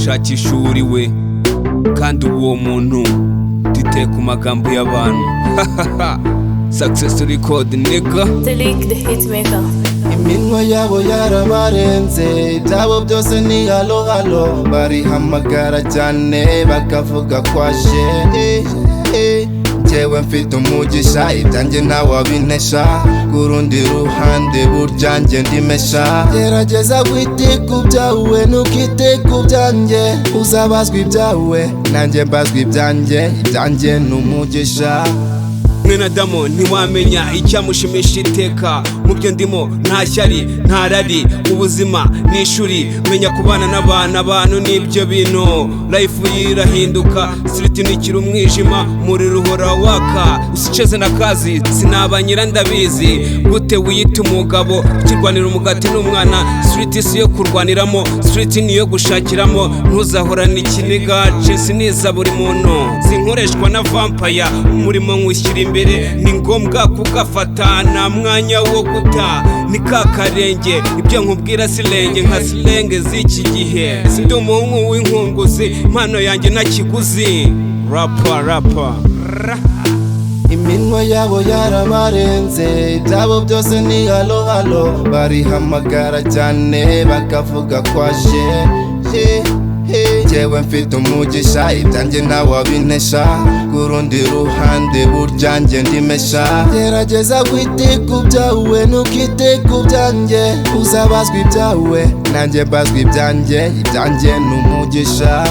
shakisha uri we kandi uwo muntu dite ku magambo y'abantu. Success record nigga Talik the hitmaker. Iminwa yabo yarabarenze, ibyabo byose ni halo halo, barihamagara cyane bakavuga kwaje. Njyewe mfite umugisha, ibyanjye ntawabinesha, ku rundi ruhande burya njye ndimesha. Gerageza kwite ku byawe ntukite ku byanjye, uzabazwa ibyawe nanjye mbazwa ibyanjye, ibyanjye ni umugisha. Mwene Adamu ntiwamenya icyamushimisha iteka, mu byo ndimo nta shyari nta rari, ubuzima ni ishuri, menya kubana n'abana abantu n'ibyo bintu. Life yirahinduka, street nikira umwijima, umuriro uhora waka, usicheze na kazi sinabanyira ndabizi. Gute wiyita umugabo ukirwanira umugati n'umwana, street si yo kurwaniramo, street ni yo gushakiramo. Ntuzahorana ikiniga, chesi niza buri muntu, sinkoreshwa na vampire, umurimo nkushyira imbere ni ngombwa kugafata, nta mwanya wo guta ni kakarenge. Ibyo nkubwira silenge nka silenge z'iki gihe, sindi umuhungu w'inkunguzi, impano yanjye nakiguzi. Rapa Iminwa yabo yarabarenze, ibyabo byose ni halo halo, barihamagara cyane bakavuga kwaje. Njyewe mfite umugisha, ibyanjye ntawabinesha, ku rundi ruhande burya njye ndimesha. Gerageza kwite ku byawe ntukite ku byanjye, uzabazwa ibyawe nanjye mbazwa ibyanjye, ibyanjye ni umugisha.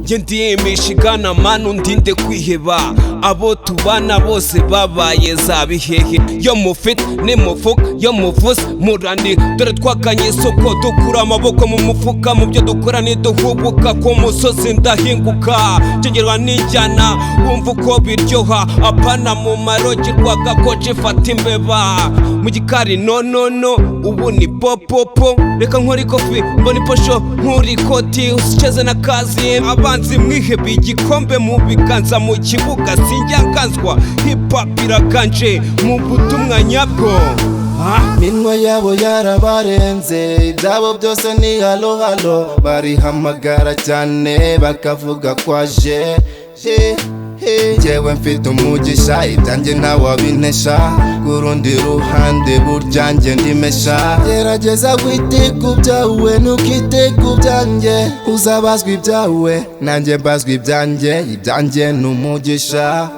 Njye ndiyemeje igana manu ndinde kwiheba, abo tubana bose babaye za bihehe. Yo mufite ni mufuka, yo muvuze murandi, dore twakanye isoko dukura amaboko mu mufuka. Mu byo dukora niduhubuka, ku musozi ndahinguka, cengerwa n'injyana wumva uko biryoha. Apana mu marogi rwagakoje fata imbeba mu gikari no ubu ni popopo. Reka nkora ikofi mbona iposho nkuri koti, usicheze na kazi abanzi mwihebe igikombe mu biganza mu kibuga. Sinjyanganzwa hip hop iraganje mu butumwa nyabwo. Iminwa yabo yarabarenze, ibyabo byose ni halo halo, barihamagara cyane bakavuga kwaje. Njyewe mfite umugisha, ibyanjye ntawabinesha, ku rundi ruhande burya njye ndimesha. Gerageza kwite ku byawe ntukite ku byanjye, uzabazwa ibyawe nanjye mbazwa ibyanjye, ibyanjye ni umugisha.